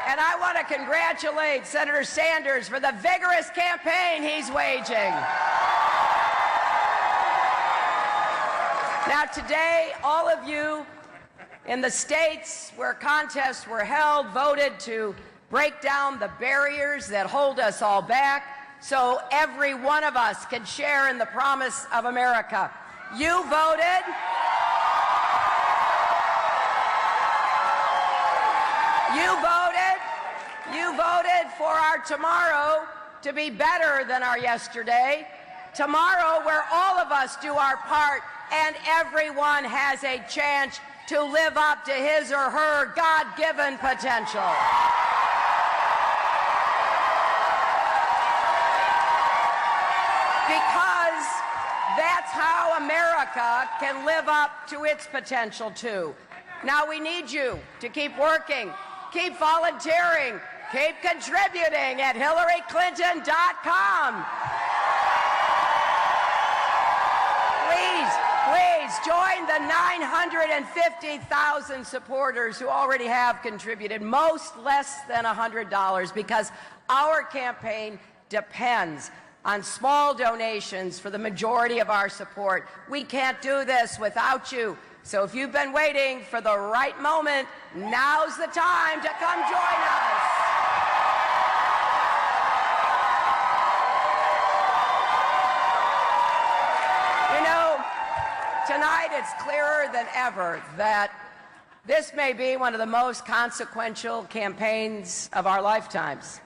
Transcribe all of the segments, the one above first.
And I want to congratulate Senator Sanders for the vigorous campaign he's waging. Now today, all of you in the states where contests were held voted to break down the barriers that hold us all back so every one of us can share in the promise of America. You voted. You voted for our tomorrow to be better than our yesterday. Tomorrow where all of us do our part and everyone has a chance to live up to his or her God-given potential. Because that's how America can live up to its potential too. Now we need you to keep working, keep volunteering, keep contributing at HillaryClinton.com. Please join the 950,000 supporters who already have contributed, most less than $100, because our campaign depends on small donations for the majority of our support. We can't do this without you. So if you've been waiting for the right moment, now's the time to come join us. You know, tonight it's clearer than ever that this may be one of the most consequential campaigns of our lifetimes.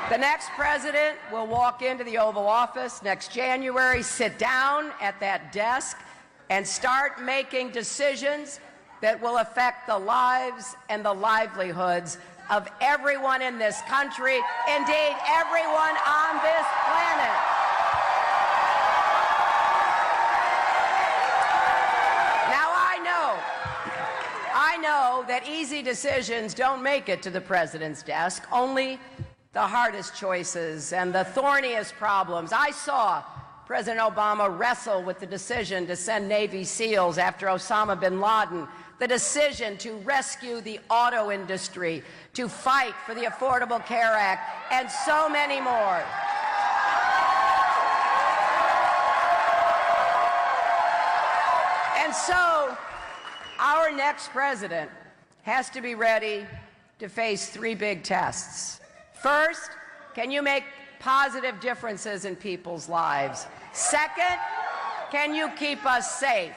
The next president will walk into the Oval Office next January, sit down at that desk, and start making decisions that will affect the lives and the livelihoods of everyone in this country, indeed everyone on this planet. Now I know that easy decisions don't make it to the president's desk, only the hardest choices and the thorniest problems. I saw President Obama wrestle with the decision to send Navy SEALs after Osama bin Laden, the decision to rescue the auto industry, to fight for the Affordable Care Act, and so many more. And so, our next president has to be ready to face three big tests. First, can you make positive differences in people's lives? Second, can you keep us safe?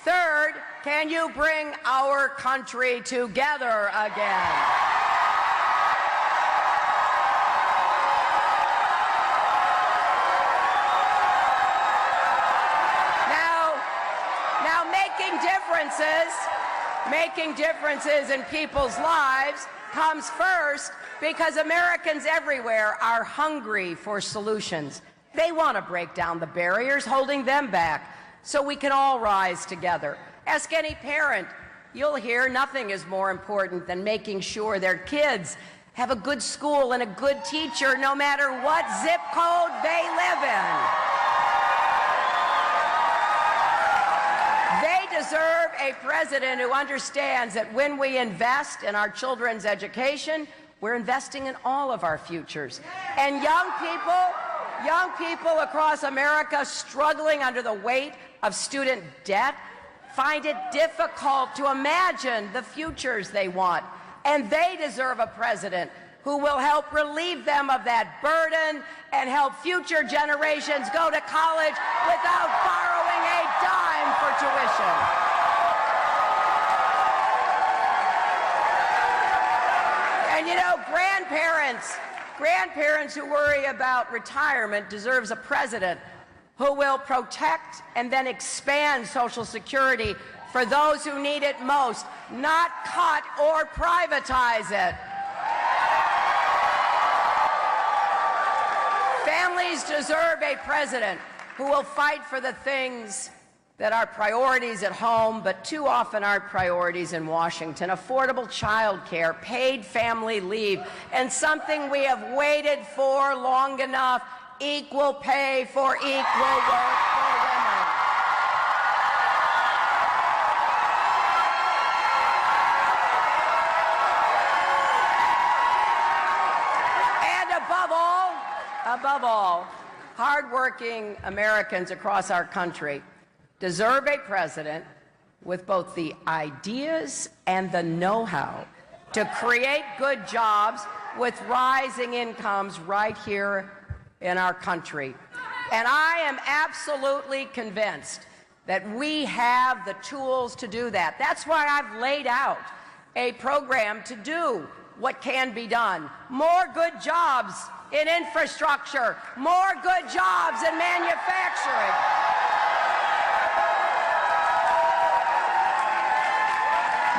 Third, can you bring our country together again? Now making differences in people's lives comes first because Americans everywhere are hungry for solutions. They want to break down the barriers holding them back so we can all rise together. Ask any parent. You'll hear nothing is more important than making sure their kids have a good school and a good teacher no matter what zip code they live in. They deserve a president who understands that when we invest in our children's education, we're investing in all of our futures. And young people across America struggling under the weight of student debt find it difficult to imagine the futures they want. And they deserve a president who will help relieve them of that burden and help future generations go to college without borrowing a dime for tuition. And you know, grandparents who worry about retirement deserves a president who will protect and then expand Social Security for those who need it most, not cut or privatize it. Families deserve a president who will fight for the things that are priorities at home, but too often aren't priorities in Washington. Affordable child care, paid family leave, and something we have waited for long enough, equal pay for equal work for women. above all, hardworking Americans across our country deserve a president with both the ideas and the know-how to create good jobs with rising incomes right here in our country. And I am absolutely convinced that we have the tools to do that. That's why I've laid out a program to do what can be done. More good jobs in infrastructure, more good jobs in manufacturing.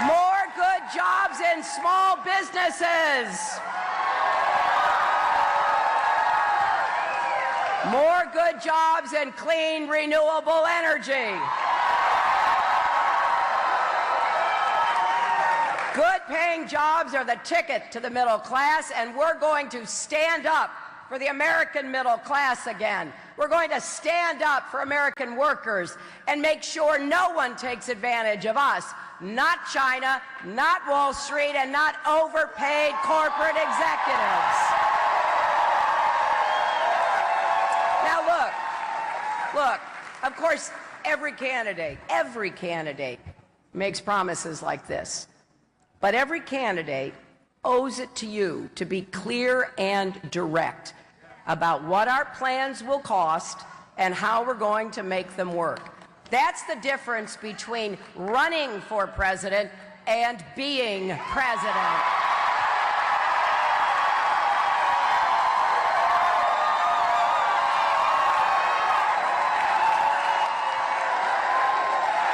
More good jobs in small businesses. More good jobs in clean, renewable energy. Good-paying jobs are the ticket to the middle class, and we're going to stand up for the American middle class again. We're going to stand up for American workers and make sure no one takes advantage of us. Not China, not Wall Street, and not overpaid corporate executives. Now look, of course, every candidate makes promises like this. But every candidate owes it to you to be clear and direct about what our plans will cost and how we're going to make them work. That's the difference between running for president and being president.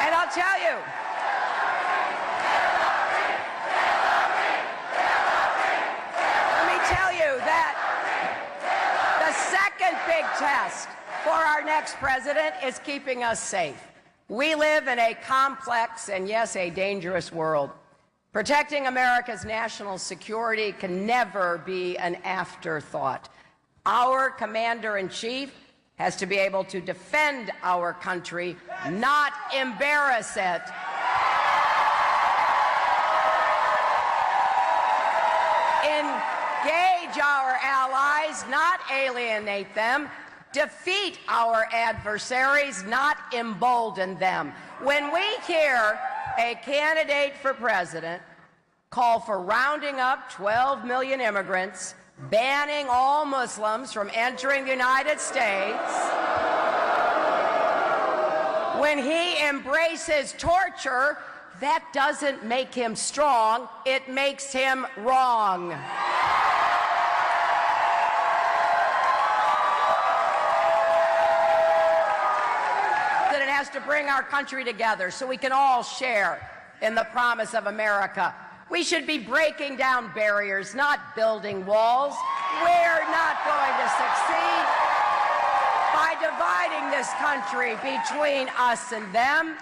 And I'll tell you, big test for our next president is keeping us safe. We live in a complex and, yes, a dangerous world. Protecting America's national security can never be an afterthought. Our commander-in-chief has to be able to defend our country, not embarrass it. Engage our allies, not alienate them. Defeat our adversaries, not embolden them. When we hear a candidate for president call for rounding up 12 million immigrants, banning all Muslims from entering the United States, when he embraces torture, that doesn't make him strong, it makes him wrong. Has to bring our country together so we can all share in the promise of America. We should be breaking down barriers, not building walls. We're not going to succeed by dividing this country between us and them.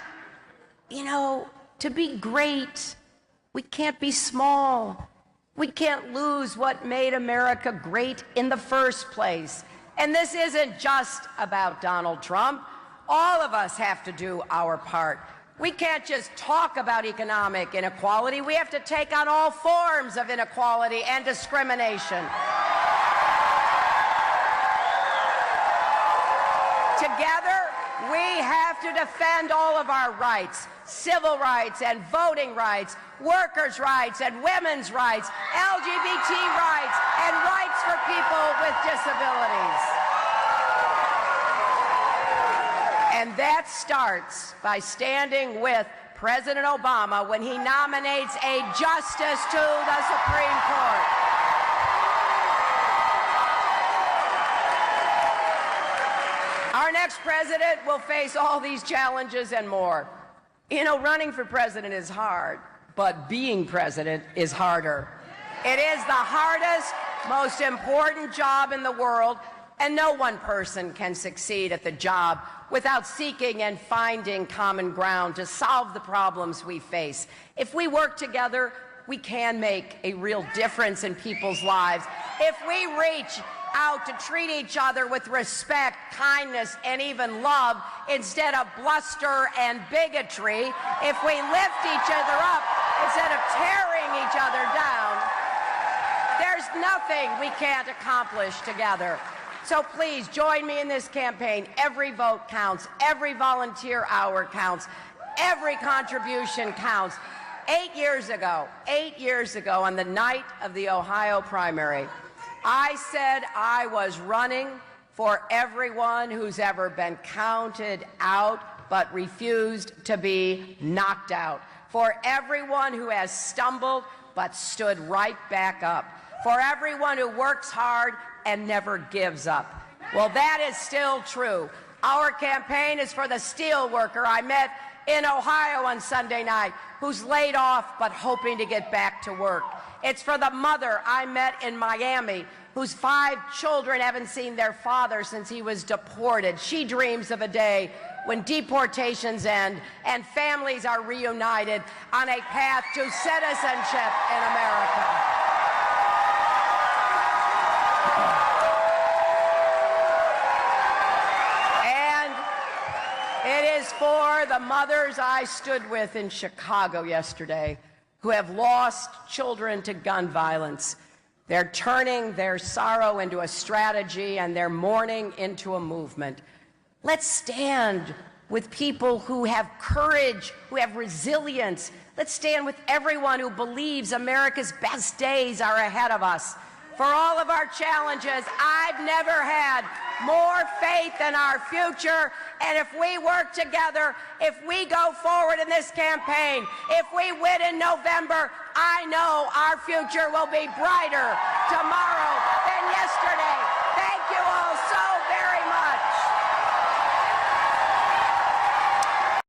You know, to be great, we can't be small. We can't lose what made America great in the first place. And this isn't just about Donald Trump. All of us have to do our part. We can't just talk about economic inequality. We have to take on all forms of inequality and discrimination. Together, we have to defend all of our rights, civil rights and voting rights, workers' rights and women's rights, LGBT rights, and rights for people with disabilities. And that starts by standing with President Obama when he nominates a justice to the Supreme Court. Our next president will face all these challenges and more. You know, running for president is hard, but being president is harder. It is the hardest, most important job in the world, and no one person can succeed at the job without seeking and finding common ground to solve the problems we face. If we work together, we can make a real difference in people's lives. If we reach out to treat each other with respect, kindness, and even love instead of bluster and bigotry, if we lift each other up instead of tearing each other down, there's nothing we can't accomplish together. So please join me in this campaign. Every vote counts. Every volunteer hour counts. Every contribution counts. 8 years ago, on the night of the Ohio primary, I said I was running for everyone who's ever been counted out but refused to be knocked out, for everyone who has stumbled but stood right back up, for everyone who works hard and never gives up. Well, that is still true. Our campaign is for the steel worker I met in Ohio on Sunday night who's laid off but hoping to get back to work. It's for the mother I met in Miami whose 5 children haven't seen their father since he was deported. She dreams of a day when deportations end and families are reunited on a path to citizenship in America. It is for the mothers I stood with in Chicago yesterday who have lost children to gun violence. They're turning their sorrow into a strategy and their mourning into a movement. Let's stand with people who have courage, who have resilience. Let's stand with everyone who believes America's best days are ahead of us. For all of our challenges, I've never had more faith in our future. And if we work together, if we go forward in this campaign, if we win in November, I know our future will be brighter tomorrow